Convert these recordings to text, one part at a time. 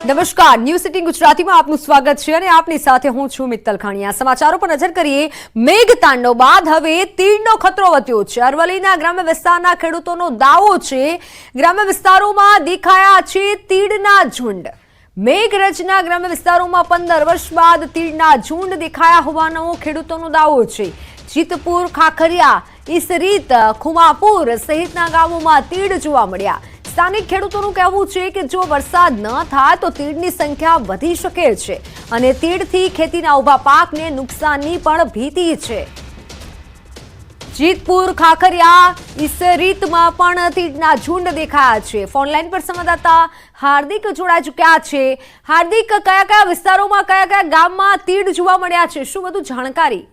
નમસ્કાર, news city ગુજરાતીમાં આપનું સ્વાગત છે અને આપની સાથે હું છું મિત્તલ ખાણીયા। સમાચારો પર નજર કરીએ। મેઘ તાંડવ બાદ હવે તીડનો ખતરો વધ્યો છે। અરવલ્લીના ગ્રામ્ય વિસ્તારના ખેડૂતોનો દાવો છે, ગ્રામ્ય વિસ્તારોમાં દેખાયા છે તીડના ઝુંડ। મેઘરજના ગ્રામ્ય વિસ્તારોમાં 15 વર્ષ બાદ તીડના ઝુંડ દેખાયા હોવાનો ખેડૂતોનો દાવો છે। જીતપુર, ખાખરિયા, ઈસરીત, ખુમાપુર સહિતના ગામોમાં તીડ જોવા મળ્યા। સ્થાનિક ખેડૂતોનું કહેવું છે કે જો વરસાદ ન થાય તો તીડની સંખ્યા વધી શકે છે અને તીડથી ખેતીના ઊભા પાકને નુકસાનની પણ ભીતિ છે। જીતપુર, ખાખરિયા, ઈસરીતમાં પણ તીડના ઝુંડ દેખાયા છે। ફોનલાઈન પર સંવાદદાતા હાર્દિક જોડાઈ ચૂક્યા છે। હાર્દિક, કયા કયા વિસ્તારોમાં, કયા કયા ગામમાં તીડ જોવા મળ્યા છે, શું વધુ જાણકારી?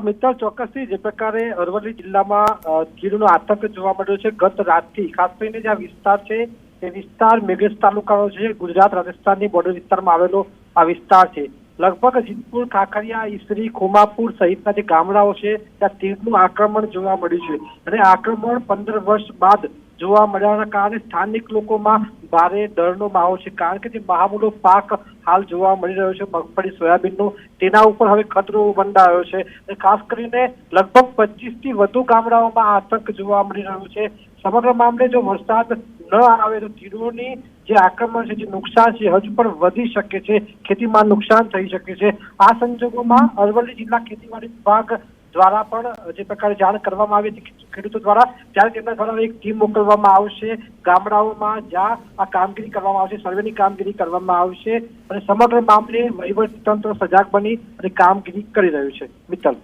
મિત્ર, ચોક્કસથી જે પ્રકારે અરવલ્લી જિલ્લામાં તીડનો આતંક જોવા મળ્યો છે ગત રાતથી, ખાસ કરીને જે આ વિસ્તાર છે એ વિસ્તાર મેઘરજ તાલુકાનો છે, ગુજરાત રાજસ્થાનની બોર્ડર વિસ્તારમાં આવેલો આ વિસ્તાર છે। લગભગ જીતપુર, ખાખરિયા, ઈસરી, ખુમાપુર સહિતના જે ગામડાઓ છે ત્યાં તીડનું આક્રમણ જોવા મળ્યું છે અને આક્રમણ 15 વર્ષ બાદ જોવા મળ્યાના કારણે સ્થાનિક લોકોમાં ભારે ડરનો માહોલ છે, કારણ કે જે મહામૂલો પાક હાલ જોવા મળી રહ્યો છે મગફળી, સોયાબીનનો, તેના ઉપર હવે ખતરો બંધાયો છે અને ખાસ કરીને લગભગ 25 થી વધુ ગામડાઓમાં આતંક જોવા મળી રહ્યો છે। સમગ્ર મામલે જો વરસાદ ન આવે તો તીડોની જે આક્રમણ છે, જે નુકસાન છે હજુ પણ વધી શકે છે, ખેતીમાં નુકસાન થઈ શકે છે। આ સંજોગોમાં અરવલ્લી જિલ્લા ખેતીવાડી વિભાગ દ્વારા પણ જે પ્રકારે જાણ કરવામાં આવી હતી ખેડૂતો દ્વારા, ત્યારે તેમના દ્વારા એક ટીમ મોકલવામાં આવશે ગામડાઓમાં, જ્યાં આ કામગીરી કરવામાં આવશે, સર્વેની કામગીરી કરવામાં આવશે અને સમગ્ર મામલે વહીવટીતંત્ર સજાગ બની અને કામગીરી કરી રહ્યું છે। મિત્તલ,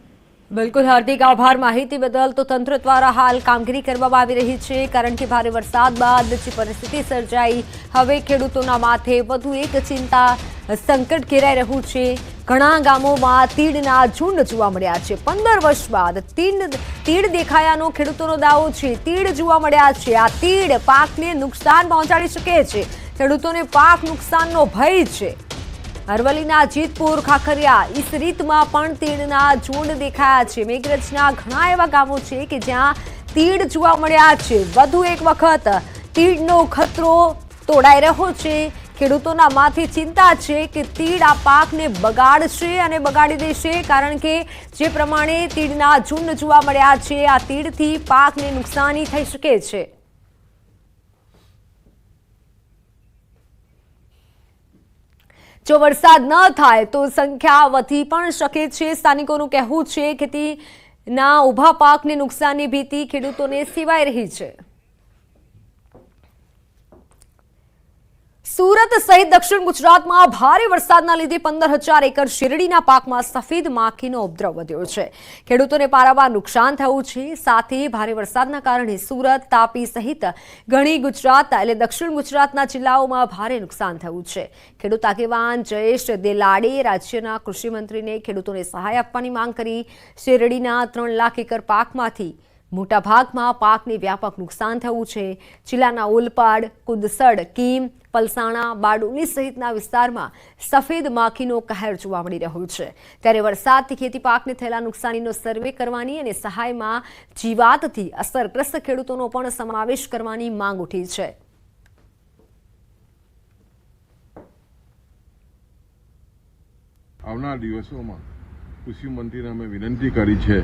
બિલકુલ હાર્દિક, આભાર માહિતી બદલ। તો તંત્ર દ્વારા હાલ કામગીરી કરવામાં આવી રહી છે, કારણ કે ભારે વરસાદ બાદ જે પરિસ્થિતિ સર્જાઈ, હવે ખેડૂતોના માથે વધુ એક ચિંતા સંકટ ઘેરાઈ રહ્યું છે। ઘણા ગામોમાં તીડના ઝુંડ જોવા મળ્યા છે। 15 વર્ષ બાદ તીડ દેખાયાનો ખેડૂતોનો દાવો છે। તીડ જોવા મળ્યા છે। આ તીડ પાકને નુકસાન પહોંચાડી શકે છે, ખેડૂતોને પાક નુકસાનનો ભય છે। અરવલ્લીના જીતપુર, ખાખરિયા, ઈસરીતમાં પણ તીડના ઝુંડ દેખાયા છે। મેઘરજના ઘણા એવા ગામો છે કે જ્યાં તીડ જોવા મળ્યા છે। વધુ એક વખત તીડનો ખતરો તોડાઈ રહ્યો છે। ખેડૂતોના માથે ચિંતા છે કે તીડ આ પાકને બગાડશે અને બગાડી દેશે, કારણ કે જે પ્રમાણે તીડના ઝુંડ જોવા મળ્યા છે, આ તીડથી પાકને નુકસાની થઈ શકે છે। જો વરસાદ ન થાય તો સંખ્યા વધી પણ શકે છે। સ્થાનિકોનું કહેવું છે કે ખેતીના ઊભા પાકને નુકસાનની ભીતિ ખેડૂતોને સેવાઈ રહી છે। સુરત સહિત દક્ષિણ ગુજરાતમાં ભારે વરસાદના લીધે 15,000 એકર શેરડીના પાકમાં સફેદ માખીનો ઉપદ્રવ વધ્યો છે। ખેડૂતોને પારાવાર નુકસાન થયું છે। સાથે ભારે વરસાદના કારણે સુરત, તાપી સહિત ઘણી ગુજરાત એટલે દક્ષિણ ગુજરાતના જિલ્લાઓમાં ભારે નુકસાન થયું છે। ખેડૂત આગેવાન જયેશ દેલાડે રાજ્યના કૃષિમંત્રીને ખેડૂતોને સહાય આપવાની માંગ કરી। શેરડીના 3 લાખ એકર પાકમાંથી મોટાભાગમાં પાકને વ્યાપક નુકસાન થયું છે। જિલ્લાના ઓલપાડ, કુદસડ, કીમ, પલસાણા, બારડોલી સહિતના વિસ્તારમાં સફેદ માખીનો કહેર જોવા મળી રહ્યો છે। ત્યારે વરસાદથી ખેતી પાકને થયેલા નુકસાનીનો સર્વે કરવાની અને સહાયમાં જીવાતથી અસરગ્રસ્ત ખેડૂતોનો પણ સમાવેશ કરવાની માંગ ઉઠી છે। આવનાર દિવસોમાં કૃષિ મંત્રીને અમે વિનંતી કરી છે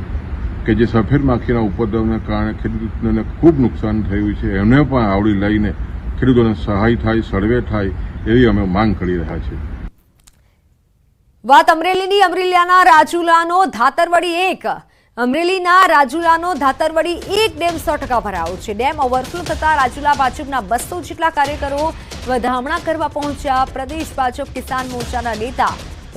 કે જે સફેદ માખીના ઉપદ્રવના કારણે ખેડૂતોને ખૂબ નુકસાન થયું છે, એમને પણ આવડી લઈને ખેડૂતોને સહાય થાય, સર્વે થાય એવી અમે માંગ કરી રહ્યા છીએ। વાત અમરેલીની। અમરેલીના રાજુલાનો ધાતરવડી 1 અમરેલીના રાજુલાનો ધાતરવડી 1 ડેમ 100% ભરાયો છે। ડેમ ઓવરફ્લો થતા રાજુલા ભાજપના 200 જેટલા કાર્યકરો વધામણા કરવા પહોંચ્યા। પ્રદેશ ભાજપ કિસાન મોરચાના નેતા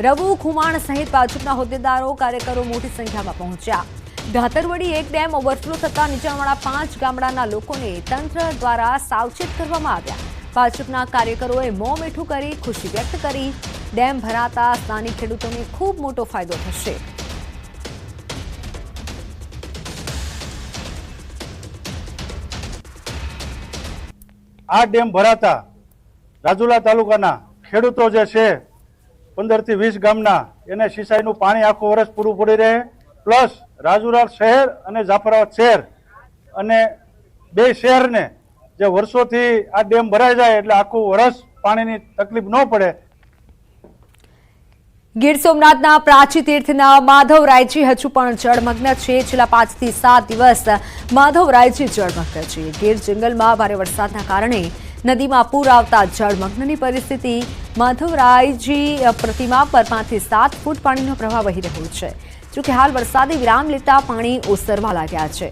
રઘુ ખુમાણ સહિત ભાજપના હોદ્દેદારો, કાર્યકરો મોટી સંખ્યામાં પહોંચ્યા। ધાતરવડી 1 ડેમ ઓવરફ્લો થતા નીચાણવાળા 5 ગામડાના લોકોને તંત્ર દ્વારા સાવચેત કરવામાં આવ્યા। ભાજપના કાર્યકરોએ મોં મીઠું કરી ખુશી વ્યક્ત કરી। ડેમ ભરાતા સ્થાનિક ખેડૂતોને ખૂબ મોટો ફાયદો થશે। આ ડેમ ભરાતા રાજુલા તાલુકાના ખેડૂતો જે છે 15 થી 20 ગામના, એને સિંચાઈનું પાણી આખું વર્ષ પૂરું પડી રહે, પ્લસ રાજુલા શહેર અને જાફરાબાદ શહેર અને 2 શહેરને જે વર્ષોથી આ ડેમ ભરાઈ જાય એટલે આખું વર્ષ પાણીની તકલીફ ન પડે. ગીર સોમનાથના પ્રાચી તીર્થના માધવરાયજી હજુ પણ જળમગ્ન છે. છેલ્લા 5 થી 7 દિવસ માધવરાયજી જળમગ્ન છે. ગીર જંગલમાં ભારે વરસાદના કારણે નદીમાં પૂર આવતા જળમગ્નની પરિસ્થિતિ. માધવરાયજી પ્રતિમા પર 5 થી 7 ફૂટ પાણીનો પ્રવાહ વહી રહ્યો છે. જોકે હાલ વરસાદે વિરામ લેતા પાણી ઓસરવા લાગ્યા છે.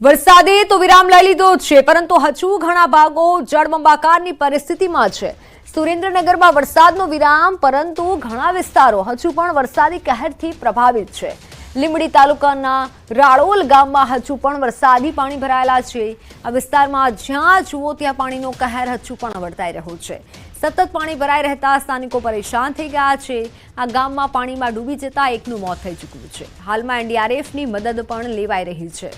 વરસાદે તો વિરામ લઈ લીધો છે, પરંતુ હજુ ઘણા ભાગો જળબંબાકારની પરિસ્થિતિમાં છે. સુરેન્દ્રનગરમાં વરસાદનો વિરામ, પરંતુ ઘણા વિસ્તારો હજુ પણ વરસાદી કહેરથી પ્રભાવિત છે. લીંબડી તાલુકાના રાળોલ ગામમાં હજુ પણ વરસાદી પાણી ભરાયેલા છે. આ વિસ્તારમાં જ્યાં જુઓ ત્યાં પાણીનો કહેર હજુ પણ વર્તાઈ રહ્યો છે. સતત પાણી ભરાઈ રહેતા સ્થાનિકો પરેશાન થઈ ગયા છે. આ ગામમાં પાણીમાં ડૂબી જતા એકનું મોત થઈ ચૂક્યું છે. હાલમાં એનડીઆરએફની મદદ પણ લેવાઈ રહી છે.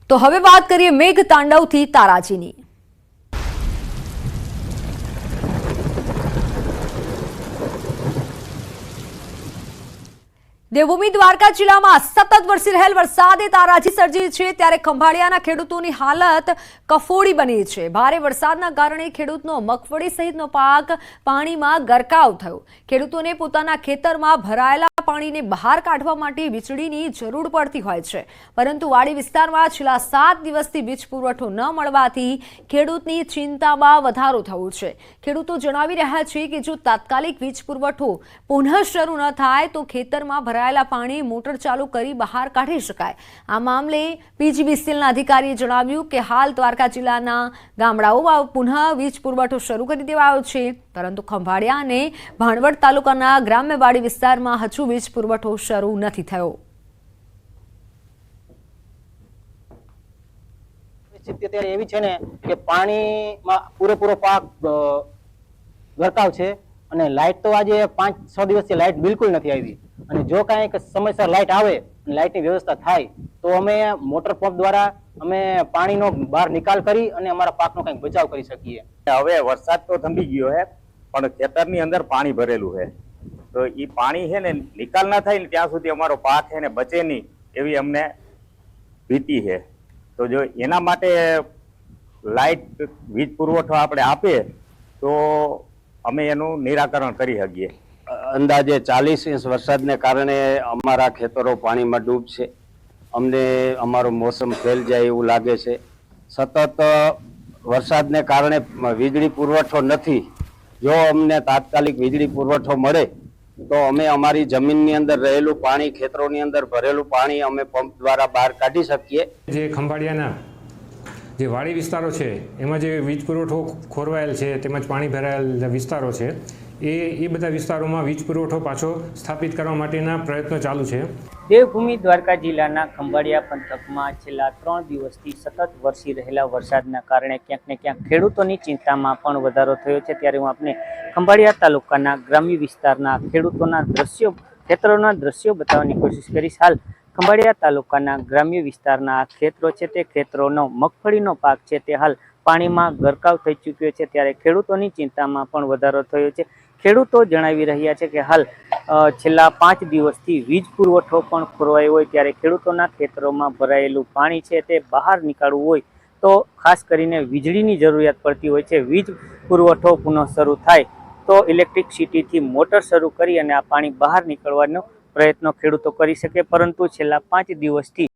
તો હવે વાત કરીએ મેઘ તાંડવથી તારાજીની. દેવભૂમિ દ્વારકા જિલ્લામાં સતત વરસી રહેલ વરસાદે તારાજી સર્જી છે. ત્યારે ખંભાળિયાના ખેડૂતોની હાલત કફોડી બની છે. ભારે વરસાદના કારણે ખેડૂતનો મગફળી સહિતનો પાક પાણીમાં ગરકાવ થયો. ખેડૂતોને પોતાના ખેતરમાં ભરાયેલા પાણીને બહાર કાઢવા માટે વીજળીની જરૂર પડતી હોય છે, પરંતુ વાડી વિસ્તારમાં છેલ્લા 7 દિવસથી વીજ પુરવઠો ન મળવાથી ખેડૂતની ચિંતામાં વધારો થયો છે. ખેડૂતો જણાવી રહ્યા છે કે જો તાત્કાલિક વીજ પુરવઠો પુનઃ શરૂ ન થાય તો ખેતરમાં ભરાયેલા પાણી મોટર ચાલુ કરી બહાર કાઢી શકાય. આ મામલે પીજીવીસીએલના અધિકારીએ જણાવ્યું કે હાલ દ્વારકા જિલ્લાના ગામડાઓમાં પુનઃ વીજ પુરવઠો શરૂ કરી દેવાયો છે, પરંતુ ખંભાળિયા અને ભાણવડ તાલુકાના ગ્રામ્ય વાડી વિસ્તારમાં હજુ વીજ પુરવઠો શરૂ નથી થયો. પરિસ્થિતિ અત્યારે એવી છે ને કે પાણીમાં પૂરેપૂરો પાક ગરકાવ છે અને લાઇટ તો આજે 5-6 દિવસથી લાઇટ બિલકુલ નથી આવી. અને જો કાંઈક સમયસર લાઇટ આવે અને લાઇટની વ્યવસ્થા થાય તો અમે મોટર પંપ દ્વારા અમે પાણીનો બહાર નિકાલ કરી અને અમારા પાકનો કંઈક બચાવ કરી શકીએ. હવે વરસાદ તો થંભી ગયો છે, પણ ખેતરની અંદર પાણી ભરેલું છે, તો એ પાણી છે ને નિકાલ ના થાય ને ત્યાં સુધી અમારો પાક છે ને બચે નહીં એવી અમને ભીતિ છે. તો જો એના માટે લાઇટ વીજ પુરવઠો આપણે આપીએ તો અમે એનું નિરાકરણ કરી શકીએ. અંદાજે 40 ઇંચ વરસાદને કારણે અમારા ખેતરો પાણીમાં ડૂબશે. અમને અમારો મોસમ ફેલ જાય એવું લાગે છે. સતત વરસાદને કારણે વીજળી પુરવઠો નથી. જો અમને તાત્કાલિક વીજળી પુરવઠો મળે તો અમે અમારી જમીનની અંદર રહેલું પાણી, ખેતરોની અંદર ભરેલું પાણી અમે પંપ દ્વારા બહાર કાઢી શકીએ. જે ખંભાળિયાના જે વાડી વિસ્તારો છે એમાં જે વીજ પુરવઠો ખોરવાયેલ છે તેમજ પાણી ભરાયેલ વિસ્તારો છે એ બધા વિસ્તારોમાં વીજ પુરવઠો પાછો સ્થાપિત કરવા માટેના પ્રયત્નો ચાલુ છે. દેવભૂમિ દ્વારકા જિલ્લાના ખંભાળિયા પંથકમાં છેલ્લા 3 દિવસથી સતત વરસી રહેલા વરસાદના કારણે ક્યાંક ને ક્યાંક ખેડૂતોની ચિંતામાં પણ વધારો થયો છે. ત્યારે હું આપને ખંભાળિયા તાલુકાના ગ્રામ્ય વિસ્તારના ખેડૂતોના દ્રશ્યો, ખેતરોના દ્રશ્યો બતાવવાની કોશિશ કરીશ. હાલ ખંભાળિયા તાલુકાના ગ્રામ્ય વિસ્તારના ખેતરો છે તે ખેતરોનો મગફળીનો પાક છે તે હાલ પાણીમાં ગરકાવ થઈ ચૂક્યો છે. ત્યારે ખેડૂતોની ચિંતામાં પણ વધારો થયો છે. ખેડૂતો જણાવી રહ્યા છે કે હાલ છેલ્લા 5 દિવસથી વીજ પુરવઠો પણ ખોરવાયો હોય, ત્યારે ખેડૂતોના ખેતરોમાં ભરાયેલું પાણી છે તે બહાર નીકાળવું હોય તો ખાસ કરીને વીજળીની જરૂરિયાત પડતી હોય છે. વીજ પુરવઠો પુનઃ શરૂ થાય તો ઇલેક્ટ્રિસિટીથી મોટર શરૂ કરી અને આ પાણી બહાર નીકળવાનો પ્રયત્નો ખેડૂતો કરી શકે, પરંતુ છેલ્લા 5 દિવસથી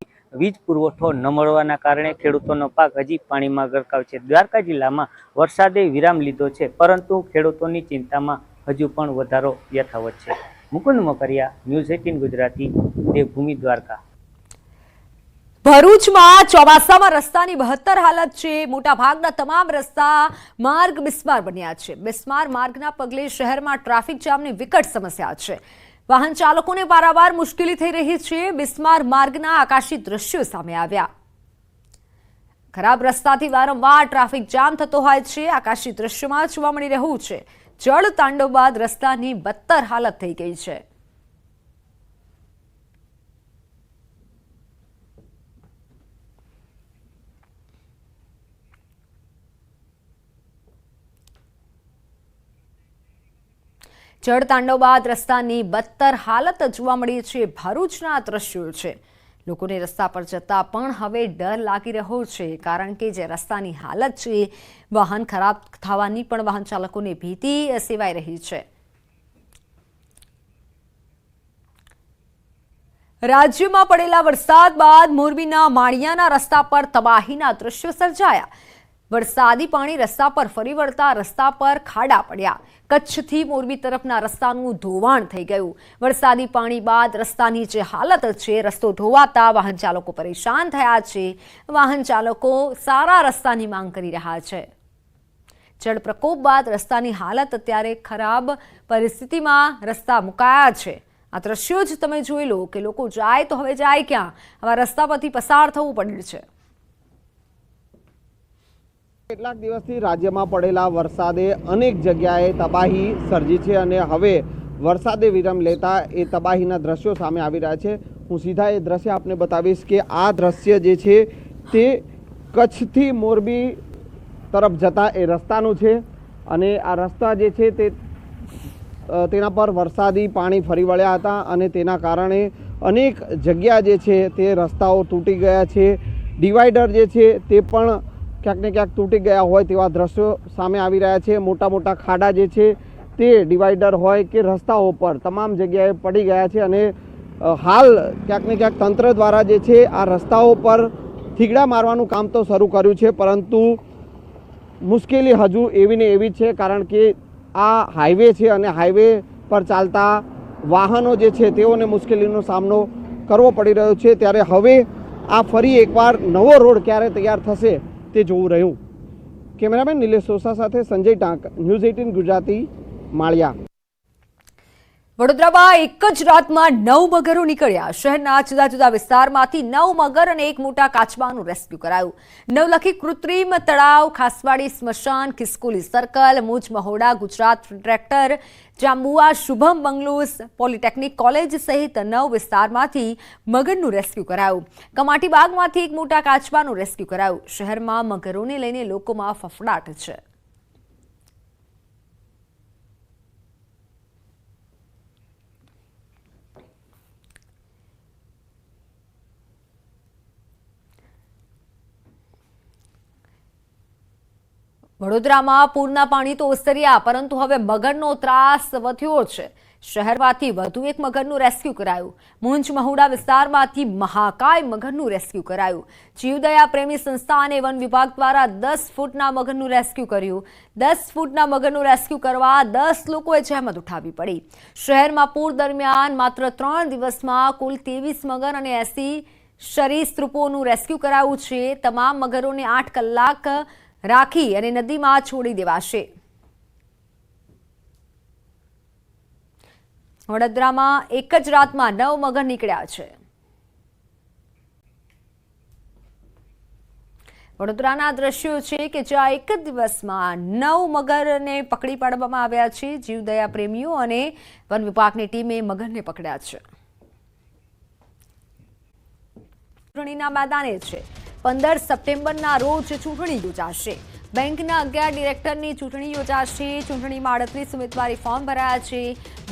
વીજ પુરવઠો ન મળવાના કારણે ખેડૂતોનો પાક હજી પાણીમાં ગરકાવ છે. દ્વારકા જિલ્લામાં વરસાદે વિરામ લીધો છે, પરંતુ ખેડૂતોની ચિંતામાં હજુ પણ વધારો યથાવત છે. મુકુંદ મોકરિયા, ન્યૂઝ 18 ગુજરાતી, દેવભૂમિ દ્વારકા. ભરૂચમાં ચોમાસામાં રસ્તાની બહત્તર હાલત છે. મોટા ભાગના તમામ રસ્તા માર્ગ બિસ્માર બન્યા છે. બિસ્માર માર્ગના પગલે શહેરમાં ટ્રાફિક જામની વિકટ સમસ્યા છે. વાહન ચાલકોને વારંવાર મુશ્કેલી થઈ રહી છે. બિસ્માર માર્ગના આકાશી દ્રશ્યો સામે આવ્યા. ખરાબ રસ્તાથી વારંવાર ટ્રાફિક જામ થતો હોય છે. આકાશી દ્રશ્યોમાં જોવા મળી રહ્યું છે. જળ તાંડવ બાદ રસ્તાની બદતર હાલત થઈ ગઈ છે. જળતાંડવ બાદ રસ્તાની બદતર હાલત જોવા મળી છે. ભરૂચના દ્રશ્યો છે. લોકોને રસ્તા પર જતા પણ હવે ડર લાગી રહ્યો છે, કારણ કે જે રસ્તાની હાલત છે, વાહન ખરાબ થવાની પણ વાહન ચાલકોને ભીતિ સેવાઈ રહી છે. રાજ્યમાં પડેલા વરસાદ બાદ મોરબીના માળિયાના રસ્તા પર તબાહીના દ્રશ્યો સર્જાયા. વરસાદી પાણી રસ્તા પર ફરી વળતા રસ્તા પર ખાડા પડ્યા. કચ્છથી મોરબી તરફના રસ્તાનું ધોવાણ થઈ ગયું. વરસાદી પાણી બાદ રસ્તાની જે હાલત છે, રસ્તો ધોવાતા વાહન ચાલકો પરેશાન થયા છે. વાહન ચાલકો સારા રસ્તાની માંગ કરી રહ્યા છે. જળ પ્રકોપ બાદ રસ્તાની હાલત અત્યારે ખરાબ પરિસ્થિતિમાં રસ્તા મુકાયા છે. આ દ્રશ્યો જ તમે જોઈ લો કે લોકો જાય તો હવે જાય ક્યાં? આવા રસ્તા પરથી પસાર થવું પડે છે. કેટલાક દિવસથી રાજ્યમાં પડેલા વરસાદે અનેક જગ્યાએ તબાહી સર્જી છે અને હવે વરસાદે વિરામ લેતા એ તબાહીના દ્રશ્યો સામે આવી રહ્યા છે. હું સીધા એ દ્રશ્ય આપને બતાવીશ કે આ દ્રશ્ય જે છે તે કચ્છથી મોરબી તરફ જતા એ રસ્તાનું છે અને આ રસ્તા જે છે તેના પર વરસાદી પાણી ફરી વળ્યા હતા અને તેના કારણે અનેક જગ્યા જે છે તે રસ્તાઓ તૂટી ગયા છે. ડિવાઈડર જે છે તે પણ ક્યાંક ને ક્યાંક તૂટી ગયા હોય તેવા દ્રશ્યો સામે આવી રહ્યા છે. મોટા મોટા ખાડા જે છે તે ડિવાઈડર હોય કે રસ્તાઓ પર તમામ જગ્યાએ પડી ગયા છે અને હાલ ક્યાંક ને ક્યાંક તંત્ર દ્વારા જે છે આ રસ્તાઓ પર થીગડા મારવાનું કામ તો શરૂ કર્યું છે, પરંતુ મુશ્કેલી હજુ એવી ને એવી છે, કારણ કે આ હાઈવે છે અને હાઈવે પર ચાલતા વાહનો જે છે તેઓને મુશ્કેલીનો સામનો કરવો પડી રહ્યો છે. ત્યારે હવે આ ફરી એકવાર નવો રોડ ક્યારે તૈયાર થશે તે જોવું રહ્યું. કેમેરામેન નિલેશ સોસા સાથે સંજય ટાંક, ન્યૂઝ 18 ગુજરાતી, માળિયા. વડોદરામાં એક જ રાતમાં 9 મગરો નીકળ્યા. શહેરના જુદા જુદા વિસ્તારમાંથી 9 મગર અને એક મોટા કાચબાનું રેસ્ક્યુ કરાયું. નવલખી કૃત્રિમ તળાવ, ખાસવાડી સ્મશાન, ખિસકોલી circle, Muj Mahoda, Gujarat tractor, Jambua, Shubham bungalows, polytechnic college સહિત 9 વિસ્તારમાંથી મગરનું રેસ્ક્યુ કરાયું. કમાટી બાગમાંથી એક મોટા કાચબાનું રેસ્ક્યુ કરાયું. શહેરમાં મગરોને લઈને લોકોમાં ફફડાટ છે. વડોદરામાં પૂરના પાણી તો ઓસર્યા, પરંતુ હવે મગરનો ત્રાસ વધ્યો છે. શહેરમાંથી વધુ એક મગરનું રેસ્ક્યુ કરાયું. મુંજ મહુડા વિસ્તારમાંથી મહાકાય મગરનું રેસ્ક્યુ કરાયું. જીવદયા પ્રેમી સંસ્થા અને વન વિભાગ દ્વારા 10 ફૂટના મગરનું રેસ્ક્યુ કર્યું. 10 ફૂટના મગરનું રેસ્ક્યુ કરવા 10 લોકોએ જહેમત ઉઠાવવી પડી. શહેરમાં પૂર દરમિયાન માત્ર 3 દિવસમાં કુલ 23 મગર અને 80 સરીસૃપોનું રેસ્ક્યુ કરાયું છે. તમામ મગરોને 8 કલાક રાખી અને નદીમાં છોડી દેવાશે. વડોદરામાં એક જ રાતમાં 9 મગર નીકળ્યા છે. વડોદરાના દ્રશ્યો છે કે જ્યાં એક જ દિવસમાં 9 મગરને પકડી પાડવામાં આવ્યા છે. જીવદયા પ્રેમીઓ અને વન વિભાગની ટીમે મગરને પકડ્યા છે. ચૂંટણીના મેદાને છે. 15 સપ્ટેમ્બરના રોજ ચૂંટણી યોજાશે. બેંકના 11 ડિરેક્ટરની ચૂંટણી યોજાશે. ચૂંટણીમાં 38 ઉમેદવારી ફોર્મ ભરાયા છે.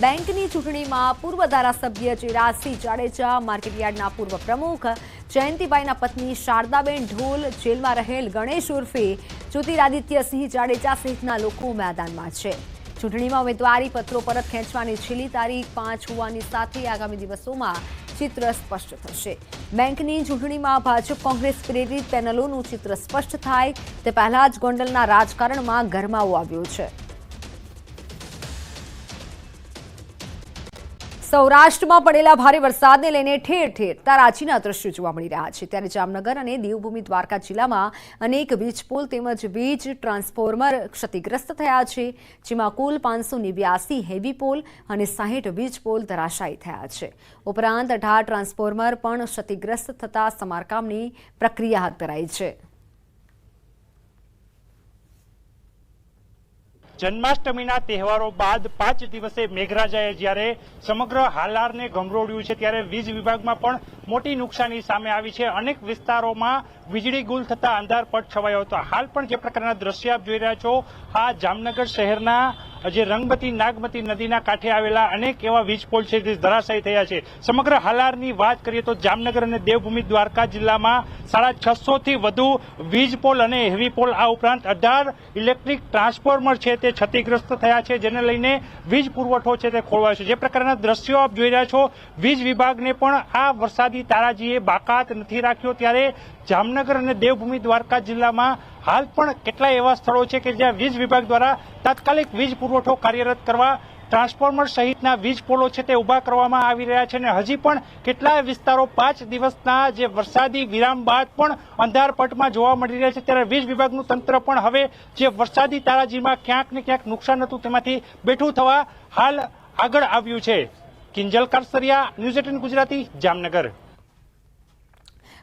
બેંકની ચૂંટણીમાં પૂર્વ ધારાસભ્ય ચિરાગસિંહ જાડેજા, માર્કેટયાર્ડના પૂર્વ પ્રમુખ જયંતિભાઈના પત્ની શારદાબેન ઢોલ, જેલમાં રહેલ ગણેશ ઉર્ફે જ્યોતિરાદિત્યસિંહ જાડેજા સહિતના લોકો મેદાનમાં છે. ચૂંટણીમાં ઉમેદવારી પત્રો પરત ખેંચવાની છેલ્લી તારીખ 5 હોવાની સાથે આગામી દિવસોમાં ચિત્ર સ્પષ્ટ થશે. બેંકની ચૂંટણીમાં ભાજપ કોંગ્રેસ પ્રેરિત પેનલોનું ચિત્ર સ્પષ્ટ થાય તે પહેલા જ ગોંડલના રાજકારણમાં ગરમાવો આવ્યો છે. સૌરાષ્ટ્રમાં પડેલા ભારે વરસાદને લઈને ઠેર ઠેર તારાજીના દ્રશ્યો જોવા મળી રહ્યા છે. ત્યારે જામનગર અને દેવભૂમિ દ્વારકા જિલ્લામાં અનેક વીજ પોલ તેમજ વીજ ટ્રાન્સફોર્મર ક્ષતિગ્રસ્ત થયા છે, જેમાં કુલ 589 હેવી પોલ અને 60 વીજ પોલ ધરાશાયી થયા છે. ઉપરાંત 18 ટ્રાન્સફોર્મર પણ ક્ષતિગ્રસ્ત થતા સમારકામની પ્રક્રિયા હાથ ધરાઈ છે. જન્માષ્ટમીના તહેવારો બાદ 5 દિવસે મેઘરાજાએ જ્યારે સમગ્ર હાલારને ગમરોડ્યું છે, ત્યારે વીજ વિભાગમાં પણ મોટી નુકસાની સામે આવી છે. અનેક વિસ્તારોમાં વીજળી ગુલ થતા અંધારપટ છવાયો હતો. હાલ પણ જે પ્રકારના દ્રશ્ય આપ જોઈ રહ્યા છો, આ જામનગર શહેરના જે રંગમતી નાગમતી નદીના કાંઠે આવેલા અનેક એવા વીજ પોલ છે જે ધરાશાયી થયા છે. સમગ્ર હાલારની વાત કરીએ તો જામનગર અને દેવભૂમિ દ્વારકા જિલ્લામાં 650 થી વધુ વીજ પોલ અને હેવી પોલ આ ઉપરાંત 18 ઇલેક્ટ્રિક ટ્રાન્સફોર્મર છે તે ક્ષતિગ્રસ્ત થયા છે, જેને લઈને વીજ પુરવઠો છે તે ખોરવાયો છે. જે પ્રકારના દ્રશ્યો આપ જોઈ રહ્યા છો, વીજ વિભાગને પણ આ વરસાદી તારાજીએ બાકાત નથી રાખ્યો. ત્યારે જામનગર અને દેવભૂમિ દ્વારકા જિલ્લામાં હાલ પણ કેટલાય એવા સ્થળો છે કે જ્યાં વીજ વિભાગ દ્વારા તાત્કાલિક વીજ પુરવઠો કાર્યરત કરવા ટ્રાન્સફોર્મર સહિતના વીજ પોલો છે તે ઉભા કરવામાં આવી રહ્યા છે અને હજી પણ કેટલાય વિસ્તારો 5 દિવસના જે વરસાદી વિરામ બાદ પણ અંધારપટમાં જોવા મળી રહ્યા છે. ત્યારે વીજ વિભાગનું તંત્ર પણ હવે જે વરસાદી તારાજીમાં ક્યાંક ને ક્યાંક નુકસાન હતું તેમાંથી બેઠું થવા હાલ આગળ આવ્યું છે. કિંજલ કારસરિયા, ન્યૂઝ 18 ગુજરાતી, જામનગર.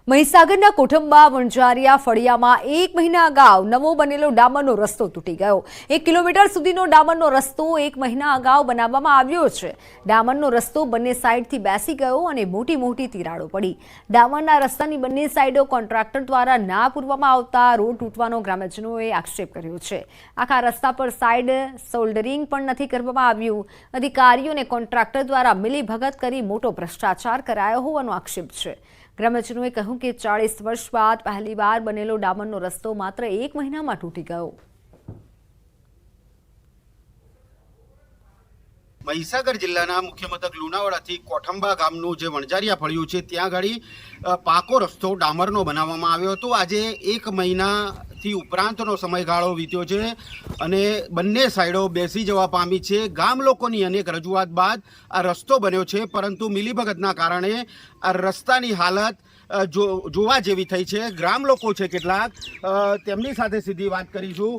મહીસાગરના કોઠંબા વણઝારિયા ફળિયામાં 1 મહિના અગાઉ નવો બનેલો ડામરનો રસ્તો તૂટી ગયો. 1 કિલોમીટર સુધીનો ડામરનો રસ્તો 1 મહિના અગાઉ બનાવવામાં આવ્યો છે. ડામરનો રસ્તો બંને સાઈડથી બેસી ગયો અને મોટી મોટી તિરાડો પડી. ડામરના રસ્તાની બંને સાઈડો કોન્ટ્રાક્ટર દ્વારા ના પૂરવામાં આવતા રોડ તૂટવાનો ગ્રામજનોએ આક્ષેપ કર્યો છે. આખા રસ્તા પર સાઈડ સોલ્ડરિંગ પણ નથી કરવામાં આવ્યું. અધિકારીઓ અને કોન્ટ્રાક્ટર દ્વારા મિલીભગત કરી મોટો ભ્રષ્ટાચાર કરાયો હોવાનો આક્ષેપ છે. ગ્રામજનોએ કહ્યું કે 40 વર્ષ બાદ પહેલીવાર બનેલો ડામરનો રસ્તો માત્ર 1 મહિનામાં તૂટી ગયો. મહીસાગર જિલ્લાના મુખ્ય મથક લુણાવાડાથી કોઠંબા ગામનું જે વણઝારિયા ફળિયું છે ત્યાં આગળ પાકો રસ્તો ડામરનો બનાવવામાં આવ્યો હતો. આજે 1 મહિનાથી ઉપરાંતનો સમયગાળો વીત્યો છે અને બંને સાઈડો બેસી જવા પામી છે. ગામ લોકોની અનેક રજૂઆત બાદ આ રસ્તો બન્યો છે, પરંતુ મિલીભગતના કારણે આ રસ્તાની હાલત જોવા જેવી થઈ છે. ગ્રામ લોકો છે કેટલાક, તેમની સાથે સીધી વાત કરીશું.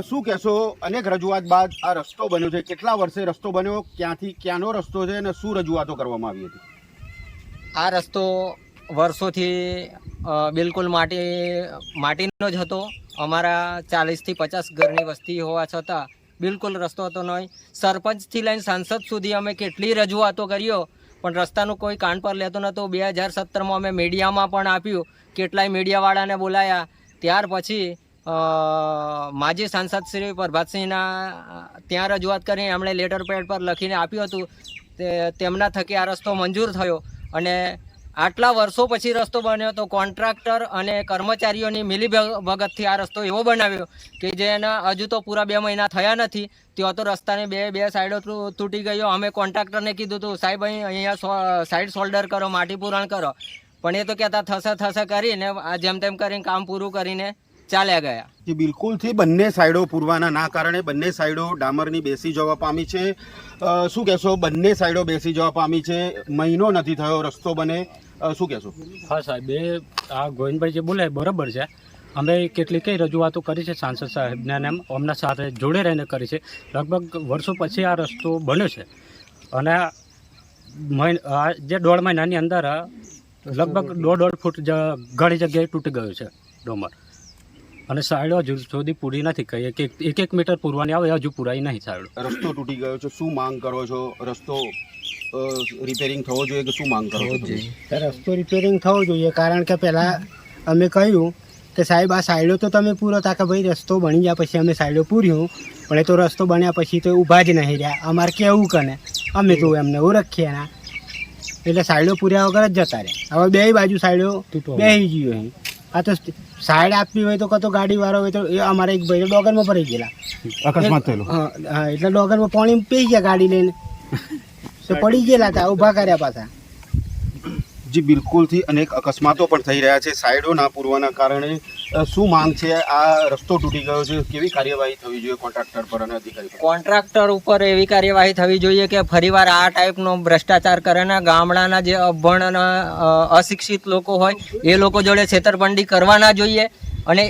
શું કહેશો? અનેક રજૂઆત બાદ આ રસ્તો બન્યો છે. કેટલા વર્ષે રસ્તો બન્યો, ક્યાંથી ક્યાંનો રસ્તો છે અને શું રજૂઆતો કરવામાં આવી હતી? આ રસ્તો વર્ષોથી બિલકુલ માટીનો જ હતો. અમારા 40 થી 50 ઘરની વસ્તી હોવા છતાં બિલકુલ રસ્તો હતો નહીં. સરપંચથી લઈને સાંસદ સુધી અમે કેટલી રજૂઆતો કર્યો પણ રસ્તાનું કોઈ કાન પર લેતો નહોતો. 2017માં અમે મીડિયામાં પણ આપ્યું, કેટલાય મીડિયાવાળાને બોલાયા. ત્યાર પછી માજી સાંસદ શ્રી પ્રભાતસિંહના ત્યાં રજૂઆત કરીને એમણે લેટર પેડ પર લખીને આપ્યું હતું. તેમના થકી આ રસ્તો મંજૂર થયો અને આટલા વર્ષો પછી રસ્તો બન્યો તો કોન્ટ્રાક્ટર અને કર્મચારીઓની મિલીભગતથી આ રસ્તો એવો બનાવ્યો કે જેના હજુ તો પૂરા 2 મહિના થયા નથી. ત્યાં તો રસ્તાની બે સાઈડો તૂટી ગયો. અમે કોન્ટ્રાક્ટરને કીધું હતું, સાહેબ અહીંયા સાઈડ શોલ્ડર કરો, માટી પૂરણ કરો, પણ એ તો કહેતા થશે કરીને જેમ તેમ કરીને કામ પૂરું કરીને ચાલ્યા ગયા. બિલકુલથી બંને સાઈડો પૂરવાના ના કારણે બંને સાઈડો ડામરની બેસી જવા પામી છે. શું કહેશો? બંને સાઈડો બેસી જવા પામી છે, મહિનો નથી થયો રસ્તો બને, શું કહેશો? હા સાહેબ, આ ગોવિંદભાઈ જે બોલે બરાબર છે. અમે કેટલીક રજૂઆતો કરી છે સાંસદ સાહેબને, અમના સાથે જોડે રહીને કરી છે. લગભગ વર્ષો પછી આ રસ્તો બન્યો છે અને જે 1.5 મહિનાની અંદર લગભગ 1.5 ફૂટ ઘણી જગ્યાએ તૂટી ગયું છે ડોમર અને સાઈડો હજુ સુધી પૂરી નથી. કહીએ કે 1 મીટર પૂરવાની આવે, હજુ પૂરાઈ નહીં સાઈડો. રસ્તો તૂટી ગયો છે, શું માંગ કરો છો? રસ્તો રિપેરિંગ થવો જોઈએ કે શું માંગ કરો છો? રસ્તો રિપેરિંગ થવો જોઈએ, કારણ કે પહેલાં અમે કહ્યું કે સાહેબ આ સાઈડો તો તમે પૂરો તા કે ભાઈ રસ્તો બની ગયા પછી અમે સાઈડો પૂર્યું, પણ એ તો રસ્તો બન્યા પછી તો ઊભા જ નહીં રહ્યા. અમારે કેવું કને અમે તો એમને ઓળખીએ ના, એટલે સાઈડો પૂર્યા વગર જ જતા રહ્યા. હવે 2 બાજુ સાઈડો બેસી ગયો. આ તો સાઈડ આપવી હોય તો કતો ગાડી વાળો હોય તો એ અમારે એક ભાઈ ડોગરમાં ભરાઈ ગયેલા, અકસ્માત થયેલો. હા, એટલે ડોગરમાં પાણી પી ગયા ગાડી લઈને તો પડી ગયેલા હતા, ઊભા કર્યા પાછા. જી બિલકુલથી અનેક અકસ્માતો પણ થઈ રહ્યા છે સાઈડો ના પૂરવાના કારણે. શું માંગ છે? આ રસ્તો તૂટી ગયો છે, કેવી કાર્યવાહી થવી જોઈએ કોન્ટ્રાક્ટર પર અને અધિકારી પર? કોન્ટ્રાક્ટર ઉપર એવી કાર્યવાહી થવી જોઈએ કે ફરીવાર આ ટાઈપનો ભ્રષ્ટાચાર કરે ને ગામડાના જે અભણ અને અશિક્ષિત લોકો હોય એ લોકો જોડે છેતરપિંડી કરવા ના જોઈએ. અને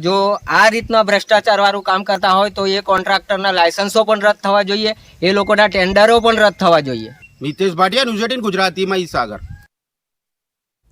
જો આ રીતના ભ્રષ્ટાચાર વાળું કામ કરતા હોય તો એ કોન્ટ્રાક્ટરના લાયસન્સો પણ રદ થવા જોઈએ, એ લોકોના ટેન્ડરો પણ રદ થવા જોઈએ. મિતેશ ભાટિયા, ન્યૂઝ 18 ગુજરાતી, મહીસાગર.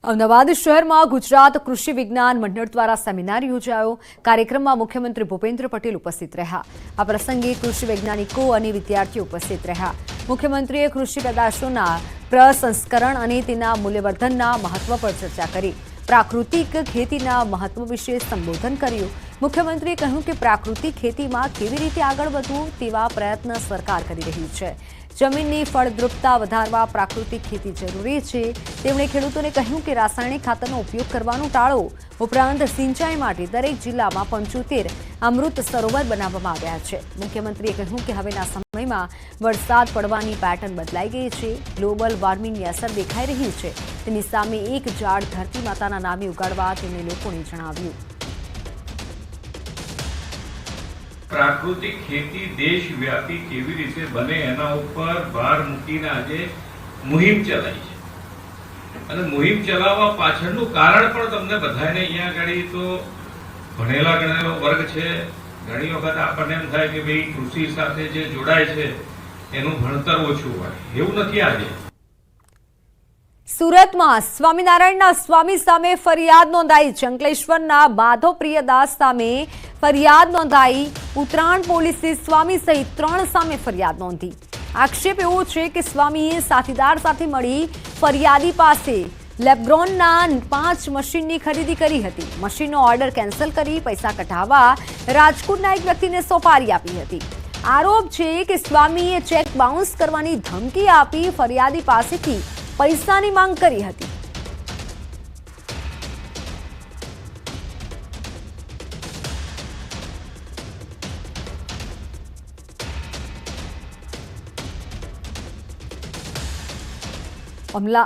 અમદાવાદ શહેરમાં ગુજરાત કૃષિ વિજ્ઞાન મંડળ દ્વારા સેમિનાર યોજાયો. કાર્યક્રમમાં મુખ્યમંત્રી ભૂપેન્દ્ર પટેલ ઉપસ્થિત રહ્યા. આ પ્રસંગે કૃષિ વૈજ્ઞાનિકો અને વિદ્યાર્થીઓ ઉપસ્થિત રહ્યા. મુખ્યમંત્રીએ કૃષિ પેદાશોના પ્રસંસ્કરણ અને તેના મૂલ્યવર્ધનના મહત્વ પર ચર્ચા કરી. પ્રાકૃતિક ખેતીના મહત્વ વિશે સંબોધન કર્યું. મુખ્યમંત્રીએ કહ્યું કે પ્રાકૃતિક ખેતીમાં કેવી રીતે આગળ વધવું તેવા પ્રયત્ન સરકાર કરી રહી છે. જમીનની ફળદ્રુપતા વધારવા પ્રાકૃતિક ખેતી જરૂરી છે. તેમણે ખેડૂતોને કહ્યું કે રાસાયણિક ખાતરનો ઉપયોગ કરવાનું ટાળો. ઉપરાંત સિંચાઈ માટે દરેક જિલ્લામાં 75 અમૃત સરોવર બનાવવામાં આવ્યા છે. મુખ્યમંત્રીએ કહ્યું કે હવેના સમયમાં વરસાદ પડવાની પેટર્ન બદલાઈ ગઈ છે. ગ્લોબલ વોર્મિંગની અસર દેખાઈ રહી છે. તેની સામે એક ઝાડ ધરતી માતાના નામે ઉગાડવા તેમણે લોકોને જણાવ્યું. પ્રાકૃતિક ખેતી દેશવ્યાપી કેવી રીતે બને એના ઉપર ભાર મૂકીને આજે મુહિમ ચલાવી છે. અને મુહિમ ચલાવવા પાછળનું કારણ પણ તમને બધાને અહીંયા આગળ તો ભણેલા ગણેલો વર્ગ છે. ઘણી વખત આપણને એમ થાય કે ભાઈ કૃષિ સાથે જે જોડાય છે એનું ભણતર ઓછું હોય, એવું નથી. આજે સુરતમાં સ્વામિનારાયણના સ્વામી સામે ફરિયાદ નોંધાઈ. અંકલેશ્વરના માધવ પ્રિયદાસ સામે ફરિયાદ નોંધાઈ. ઉત્તરાયણ પોલીસે સ્વામી સહિત 3 સામે ફરિયાદ નોંધી. આક્ષેપ એવો છે કે સ્વામીએ સાથીદાર સાથે મળી ફરિયાદી પાસે લેબ્રોનના 5 મશીનની ખરીદી કરી હતી. મશીનનો ઓર્ડર કેન્સલ કરી પૈસા કઢાવવા રાજકોટના એક વ્યક્તિને સોપારી આપી હતી. આરોપ છે કે સ્વામીએ ચેક બાઉન્સ કરવાની ધમકી આપી ફરિયાદી પાસેથી પૈસાની માંગ કરી હતી.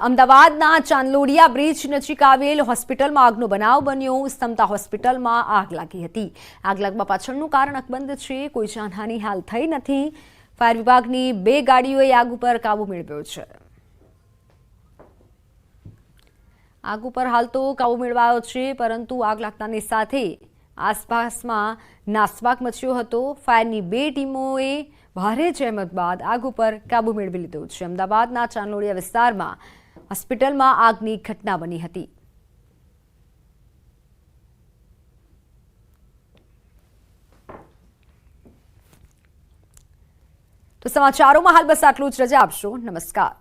અમદાવાદના ચાંદલોડિયા બ્રિજ નજીક આવેલ હોસ્પિટલમાં આગનો બનાવ બન્યો. સમતા હોસ્પિટલમાં આગ લાગી હતી. આગ લાગવા પાછળનું કારણ અકબંધ છે. કોઈ જાનહાનિ હાલ થઈ નથી. ફાયર વિભાગની 2 ગાડીઓએ આગ ઉપર કાબુ મેળવ્યો છે. આગ ઉપર હાલ તો કાબુ મેળવાયો છે, પરંતુ આગ લાગતાની સાથે આસપાસમાં નાસભાગ મચ્યો હતો. ફાયરની 2 ટીમોએ ભારે જહેમત બાદ આગ ઉપર કાબુ મેળવી લીધો છે. અમદાવાદના ચાંદલોડિયા વિસ્તારમાં હોસ્પિટલમાં આગની ઘટના બની હતી. તો સમાચારોમાં હાલ બસ આટલું જ. રજા આપશો. નમસ્કાર.